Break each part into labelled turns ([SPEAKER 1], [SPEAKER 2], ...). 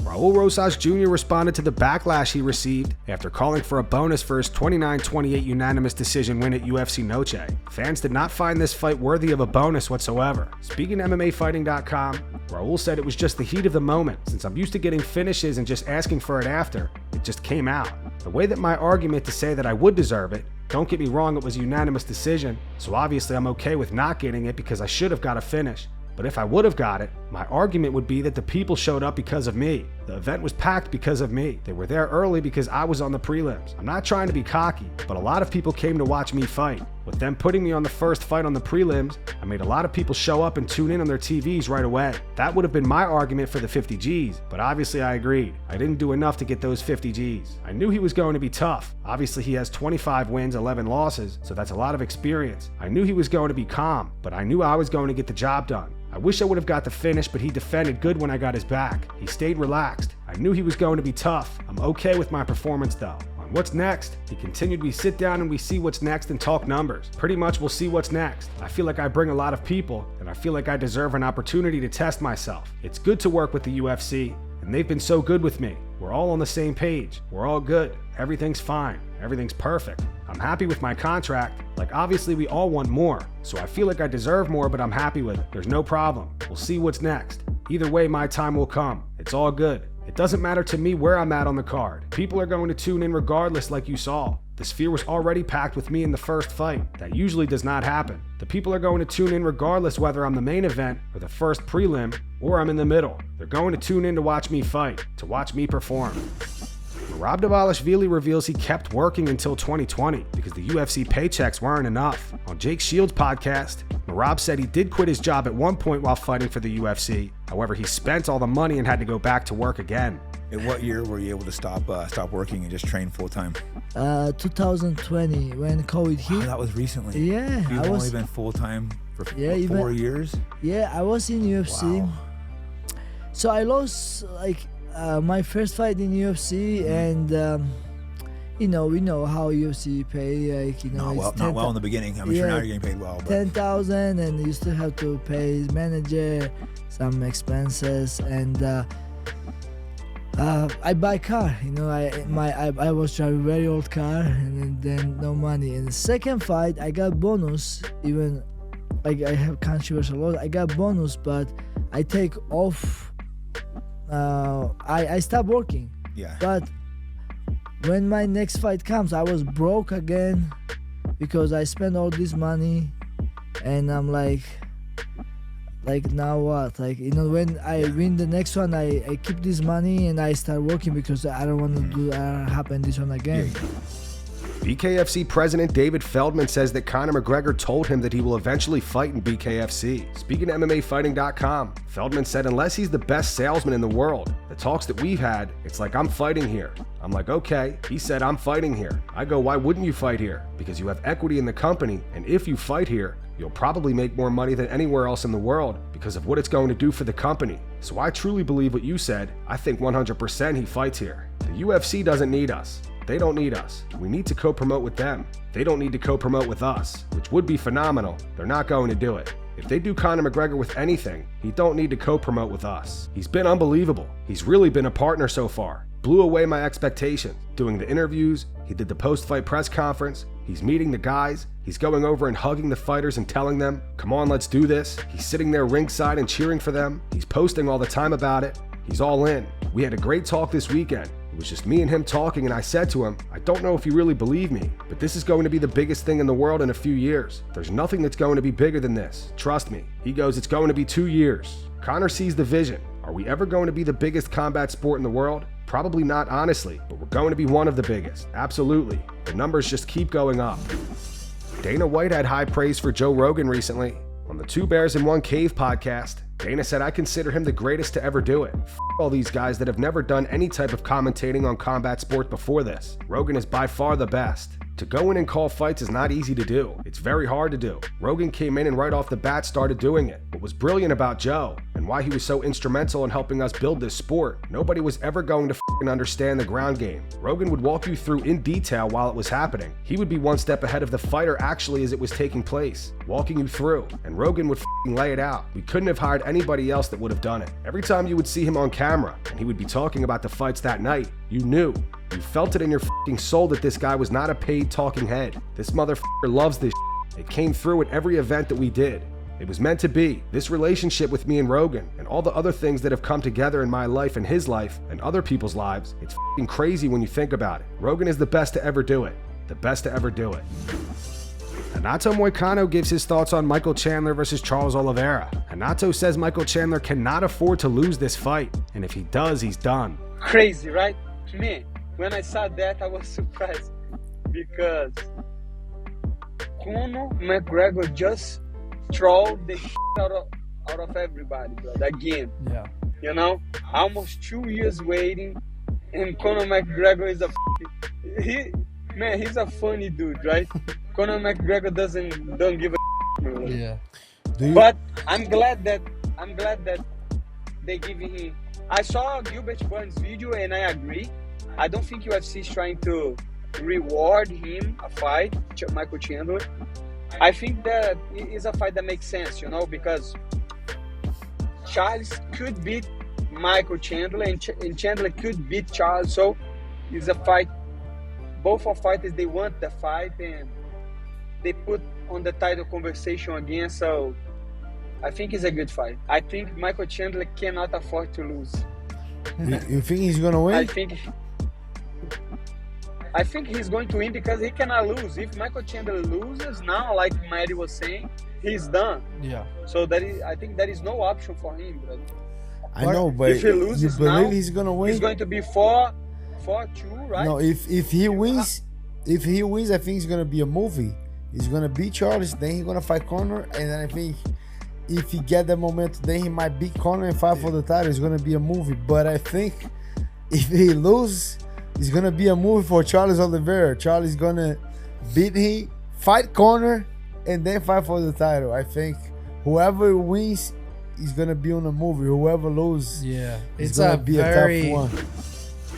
[SPEAKER 1] Raul Rosas Jr. responded to the backlash he received after calling for a bonus for his 29-28 unanimous decision win at UFC Noche. Fans did not find this fight worthy of a bonus whatsoever. Speaking to MMAfighting.com, Raul said it was just the heat of the moment. Since I'm used to getting finishes and just asking for it after, it just came out. The way that my argument to say that I would deserve it, don't get me wrong, it was a unanimous decision, so obviously I'm okay with not getting it because I should have got a finish. But if I would have got it, my argument would be that the people showed up because of me. The event was packed because of me. They were there early because I was on the prelims. I'm not trying to be cocky, but a lot of people came to watch me fight. With them putting me on the first fight on the prelims, I made a lot of people show up and tune in on their TVs right away. That would have been my argument for the 50 Gs, but obviously I agreed. I didn't do enough to get those 50 Gs. I knew he was going to be tough. Obviously he has 25 wins, 11 losses, so that's a lot of experience. I knew he was going to be calm, but I knew I was going to get the job done. I wish I would have got the finish, but he defended good when I got his back. He stayed relaxed. I knew he was going to be tough. I'm okay with my performance though. On what's next, he continued, we sit down and we see what's next and talk numbers. Pretty much we'll see what's next. I feel like I bring a lot of people, and I feel like I deserve an opportunity to test myself. It's good to work with the UFC, and they've been so good with me. We're all on the same page. We're all good. Everything's fine. Everything's perfect. I'm happy with my contract. Like, obviously we all want more, so I feel like I deserve more, but I'm happy with it. There's no problem. We'll see what's next. Either way, my time will come. It's all good. It doesn't matter to me where I'm at on the card. People are going to tune in regardless, like you saw. The Sphere was already packed with me in the first fight. That usually does not happen. The people are going to tune in regardless whether I'm the main event or the first prelim or I'm in the middle. They're going to tune in to watch me fight, to watch me perform. Merab Dvalishvili reveals he kept working until 2020 because the UFC paychecks weren't enough. On Jake Shields' podcast, Merab said he did quit his job at one point while fighting for the UFC. However, he spent all the money and had to go back to work again.
[SPEAKER 2] In what year were you able to stop working and just train full time?
[SPEAKER 3] 2020 when COVID hit.
[SPEAKER 2] Wow, that was recently.
[SPEAKER 3] Yeah,
[SPEAKER 2] You've only been full time for 4 years.
[SPEAKER 3] Yeah, I was in UFC.
[SPEAKER 2] Wow.
[SPEAKER 3] So I lost my first fight in UFC, and we know how UFC pay.
[SPEAKER 2] Not well in the beginning. I'm sure now you're getting paid well. But
[SPEAKER 3] 10,000, and you still have to pay his manager some expenses, and I buy car. I was driving a very old car, and then no money. In the second fight, I got bonus. Even like I have controversial loss, I got bonus, but I take off. I stopped working.
[SPEAKER 2] Yeah.
[SPEAKER 3] But when my next fight comes, I was broke again because I spent all this money, and I'm like now what? When I win the next one, I keep this money and I start working because I don't want to do happen this one again.
[SPEAKER 2] Yeah.
[SPEAKER 1] BKFC President David Feldman says that Conor McGregor told him that he will eventually fight in BKFC. Speaking to MMAfighting.com, Feldman said unless he's the best salesman in the world, the talks that we've had, it's like I'm fighting here. I'm like, okay. He said, I'm fighting here. I go, why wouldn't you fight here? Because you have equity in the company, and if you fight here, you'll probably make more money than anywhere else in the world because of what it's going to do for the company. So I truly believe what you said. I think 100% he fights here. The UFC doesn't need us. They don't need us. We need to co-promote with them. They don't need to co-promote with us, which would be phenomenal. They're not going to do it. If they do Conor McGregor with anything, he don't need to co-promote with us. He's been unbelievable. He's really been a partner so far. Blew away my expectations. Doing the interviews, he did the post-fight press conference, he's meeting the guys, he's going over and hugging the fighters and telling them, come on, let's do this. He's sitting there ringside and cheering for them. He's posting all the time about it. He's all in. We had a great talk this weekend. It was just me and him talking, and I said to him, I don't know if you really believe me, but this is going to be the biggest thing in the world in a few years. There's nothing that's going to be bigger than this. Trust me. He goes, it's going to be 2 years. Conor sees the vision. Are we ever going to be the biggest combat sport in the world? Probably not, honestly, but we're going to be one of the biggest. Absolutely. The numbers just keep going up. Dana White had high praise for Joe Rogan recently. On the Two Bears in One Cave podcast, Dana said, I consider him the greatest to ever do it. F all these guys that have never done any type of commentating on combat sports before this. Rogan is by far the best. To go in and call fights is not easy to do. It's very hard to do. Rogan came in and right off the bat started doing it. What was brilliant about Joe, and why he was so instrumental in helping us build this sport, nobody was ever going to f***ing understand the ground game. Rogan would walk you through in detail while it was happening. He would be one step ahead of the fighter actually as it was taking place, walking you through, and Rogan would f***ing lay it out. We couldn't have hired anybody else that would have done it. Every time you would see him on camera, and he would be talking about the fights that night, you knew. You felt it in your f***ing soul that this guy was not a paid talking head. This motherfucker loves this shit. It came through at every event that we did. It was meant to be. This relationship with me and Rogan, and all the other things that have come together in my life and his life, and other people's lives, it's f***ing crazy when you think about it. Rogan is the best to ever do it. The best to ever do it. Renato Moicano gives his thoughts on Michael Chandler versus Charles Oliveira. Renato says Michael Chandler cannot afford to lose this fight, and if he does, he's done.
[SPEAKER 4] Crazy, right? To me, when I saw that, I was surprised because Conor McGregor just trolled the shit out of everybody, bro. Again.
[SPEAKER 3] Yeah.
[SPEAKER 4] You know, almost 2 years waiting, and Conor McGregor is he's a funny dude, right? Conor McGregor don't give a shit.
[SPEAKER 3] Yeah.
[SPEAKER 4] But I'm glad that they give him. I saw Gilbert Burns' video and I agree. I don't think UFC is trying to reward him a fight, Michael Chandler. I think that it is a fight that makes sense, you know, because Charles could beat Michael Chandler and Chandler could beat Charles. So it's a fight. Both are fighters, they want the fight and they put on the title conversation again. So I think it's a good fight. I think Michael Chandler cannot afford to lose.
[SPEAKER 5] You think he's gonna win?
[SPEAKER 4] I think he's going to win because he cannot lose. If Michael Chandler loses now, like Maddie was saying, he's done.
[SPEAKER 3] Yeah.
[SPEAKER 4] So I think there is no option for him, brother.
[SPEAKER 5] I know, but
[SPEAKER 4] if he loses
[SPEAKER 5] you believe
[SPEAKER 4] now,
[SPEAKER 5] he's gonna win?
[SPEAKER 4] He's going to be 4-2, right?
[SPEAKER 5] No, if he wins, I think it's gonna be a movie. He's gonna beat Charles, then he's gonna fight Conor, and then I think if he get that momentum, then he might beat Conor and fight for the title. It's gonna be a movie. But I think if he loses, it's gonna be a movie for Charles Oliveira. Charles is gonna beat him, fight Conor, and then fight for the title. I think whoever wins is gonna be on a movie. Whoever loses, it's gonna be a tough one.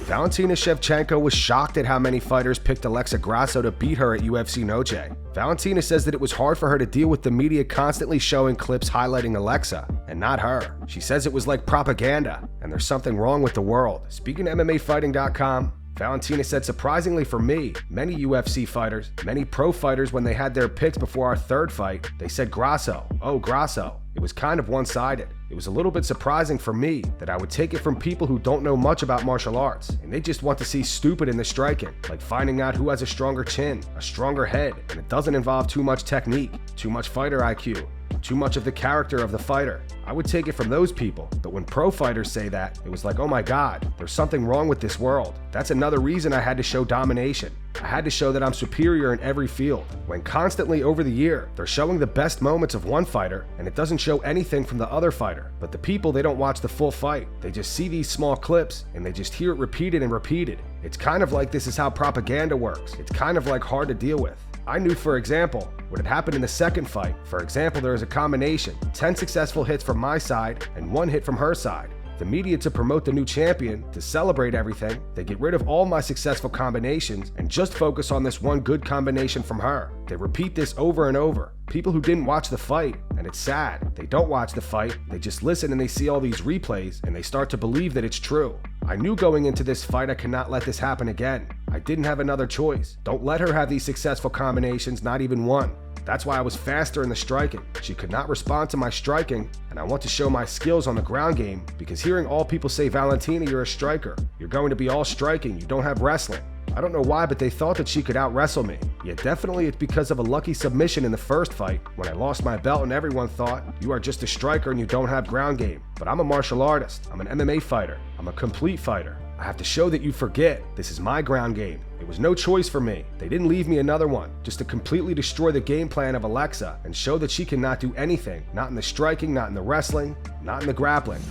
[SPEAKER 1] Valentina Shevchenko was shocked at how many fighters picked Alexa Grasso to beat her at UFC Noche. Valentina says that it was hard for her to deal with the media constantly showing clips highlighting Alexa, and not her. She says it was like propaganda, and there's something wrong with the world. Speaking to MMAfighting.com, Valentina said, surprisingly for me, many UFC fighters, many pro fighters, when they had their picks before our third fight, they said Grasso, oh Grasso. It was kind of one-sided. It was a little bit surprising for me that I would take it from people who don't know much about martial arts, and they just want to see stupid in the striking, like finding out who has a stronger chin, a stronger head, and it doesn't involve too much technique, too much fighter IQ, too much of the character of the fighter. I would take it from those people, but when pro fighters say that, it was like, oh my god, there's something wrong with this world. That's another reason I had to show domination. I had to show that I'm superior in every field. When constantly over the year, they're showing the best moments of one fighter, and it doesn't show anything from the other fighter. But the people, they don't watch the full fight. They just see these small clips, and they just hear it repeated and repeated. It's kind of like this is how propaganda works. It's kind of like hard to deal with. I knew, for example, what had happened in the second fight. For example, there was a combination, 10 successful hits from my side and 1 hit from her side. The media, to promote the new champion, to celebrate everything, they get rid of all my successful combinations and just focus on this one good combination from her. They repeat this over and over. People who didn't watch the fight, and it's sad, they don't watch the fight, they just listen and they see all these replays and they start to believe that it's true. I knew going into this fight I could not let this happen again. I didn't have another choice. Don't let her have these successful combinations, not even one. That's why I was faster in the striking. She could not respond to my striking, and I want to show my skills on the ground game, because hearing all people say, Valentina, you're a striker. You're going to be all striking. You don't have wrestling. I don't know why, but they thought that she could out-wrestle me. Yet definitely it's because of a lucky submission in the first fight, when I lost my belt and everyone thought, you are just a striker and you don't have ground game. But I'm a martial artist. I'm an MMA fighter. I'm a complete fighter. I have to show that you forget. This is my ground game. It was no choice for me. They didn't leave me another one, just to completely destroy the game plan of Alexa and show that she cannot do anything, not in the striking, not in the wrestling, not in the grappling.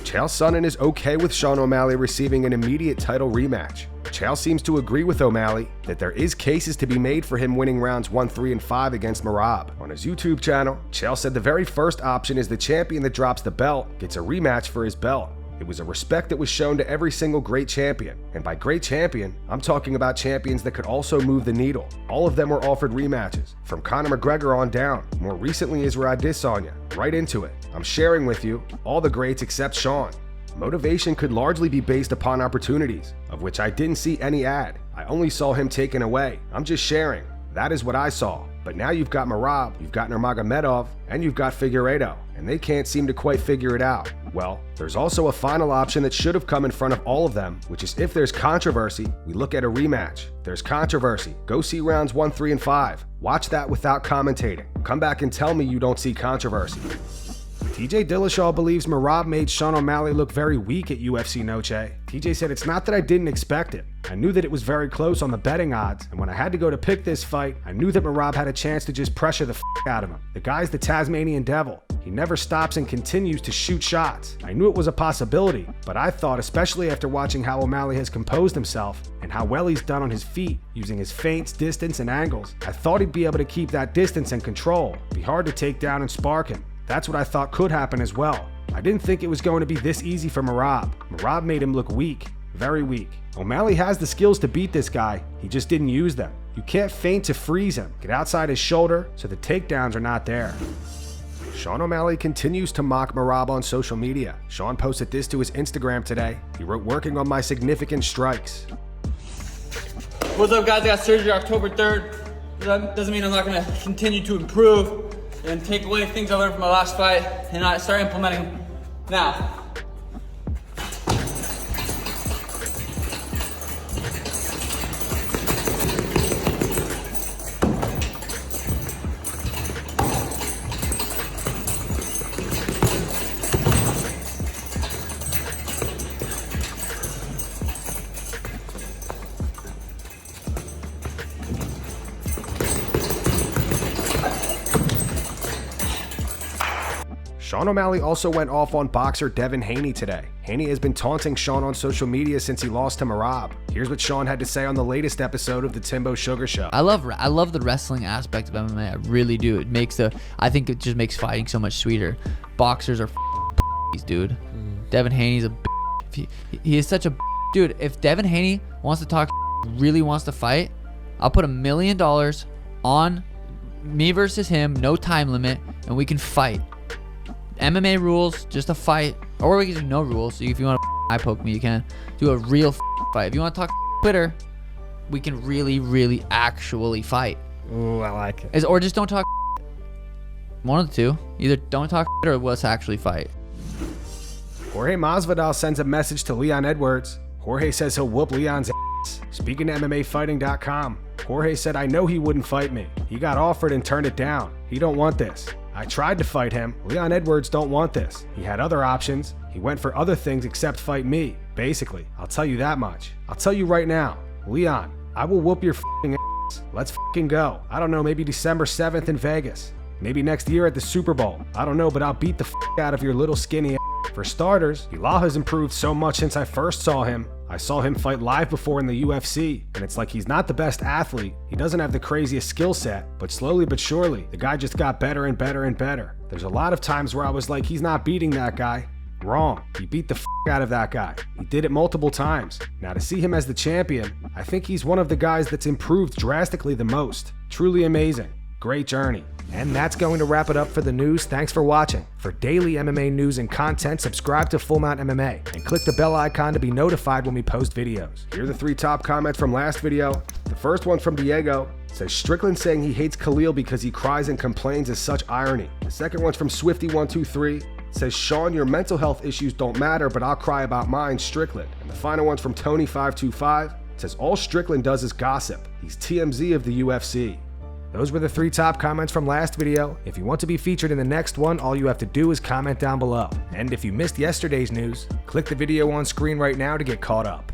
[SPEAKER 1] Chael Sonnen is okay with Sean O'Malley receiving an immediate title rematch. Chael seems to agree with O'Malley that there is cases to be made for him winning rounds 1, 3, and 5 against Merab. On his YouTube channel, Chael said the very first option is the champion that drops the belt gets a rematch for his belt. It was a respect that was shown to every single great champion. And by great champion, I'm talking about champions that could also move the needle. All of them were offered rematches, from Conor McGregor on down. More recently Israel Adesanya. Right into it. I'm sharing with you all the greats except Sean. Motivation could largely be based upon opportunities, of which I didn't see any ad. I only saw him taken away. I'm just sharing. That is what I saw. But now you've got Merab, you've got Nurmagomedov, and you've got Figueiredo, and they can't seem to quite figure it out. Well, there's also a final option that should have come in front of all of them, which is if there's controversy, we look at a rematch. There's controversy. Go see rounds 1, 3, and 5. Watch that without commentating. Come back and tell me you don't see controversy. TJ Dillashaw believes Merab made Sean O'Malley look very weak at UFC Noche. TJ said, "It's not that I didn't expect it. I knew that it was very close on the betting odds, and when I had to go to pick this fight, I knew that Merab had a chance to just pressure the out of him. The guy's the Tasmanian devil. He never stops and continues to shoot shots. I knew it was a possibility, but I thought, especially after watching how O'Malley has composed himself and how well he's done on his feet, using his feints, distance, and angles, I thought he'd be able to keep that distance and control. Be hard to take down and spark him. That's what I thought could happen as well. I didn't think it was going to be this easy for Merab. Merab made him look weak, very weak. O'Malley has the skills to beat this guy, he just didn't use them. You can't feint to freeze him, get outside his shoulder, so the takedowns are not there." Sean O'Malley continues to mock Merab on social media. Sean posted this to his Instagram today. He wrote, "Working on my significant strikes."
[SPEAKER 6] What's up, guys? I got surgery October 3rd. That doesn't mean I'm not going to continue to improve and take away things I learned from my last fight and I start implementing them now.
[SPEAKER 1] Sean O'Malley also went off on boxer Devin Haney today. Haney has been taunting Sean on social media since he lost to Merab. Here's what Sean had to say on the latest episode of the Timbo Sugar Show.
[SPEAKER 7] I love the wrestling aspect of MMA. I really do. I think it just makes fighting so much sweeter. Boxers are dude. Devin Haney's a he is such a dude. If Devin Haney wants to talk, really wants to fight, I'll put $1 million on me versus him, no time limit, and we can fight. MMA rules, just a fight, or we can do no rules. So if you want to eye poke me, you can do a real fight. If you want to talk Twitter, we can really actually fight.
[SPEAKER 8] Ooh, I like it.
[SPEAKER 7] Or just don't talk. One of the two. Either don't talk or let's actually fight.
[SPEAKER 1] Jorge Masvidal sends a message to Leon Edwards. Jorge says he'll whoop Leon's ass. Speaking to MMAfighting.com, Jorge said, "I know he wouldn't fight me. He got offered and turned it down. He don't want this. I tried to fight him. Leon Edwards don't want this. He had other options. He went for other things except fight me. Basically, I'll tell you that much. I'll tell you right now, Leon, I will whoop your f***ing ass. Let's f***ing go. I don't know, maybe December 7th in Vegas. Maybe next year at the Super Bowl. I don't know, but I'll beat the f*** out of your little skinny ass. For starters, Bilal has improved so much since I first saw him. I saw him fight live before in the UFC, and it's like he's not the best athlete. He doesn't have the craziest skill set, but slowly but surely, the guy just got better and better and better. There's a lot of times where I was like, he's not beating that guy. Wrong. He beat the f*** out of that guy. He did it multiple times. Now to see him as the champion, I think he's one of the guys that's improved drastically the most. Truly amazing. Great journey. And that's going to wrap it up for the news. Thanks for watching. For daily MMA news and content, subscribe to Full Mount MMA and click the bell icon to be notified when we post videos. Here are the 3 top comments from last video. The first one's from Diego. It says, "Strickland saying he hates Khalil because he cries and complains is such irony." The second one's from Swifty123. It says, "Sean, your mental health issues don't matter, but I'll cry about mine, Strickland." And the final one's from Tony525. It says, "All Strickland does is gossip. He's TMZ of the UFC." Those were the 3 top comments from last video. If you want to be featured in the next one, all you have to do is comment down below. And if you missed yesterday's news, click the video on screen right now to get caught up.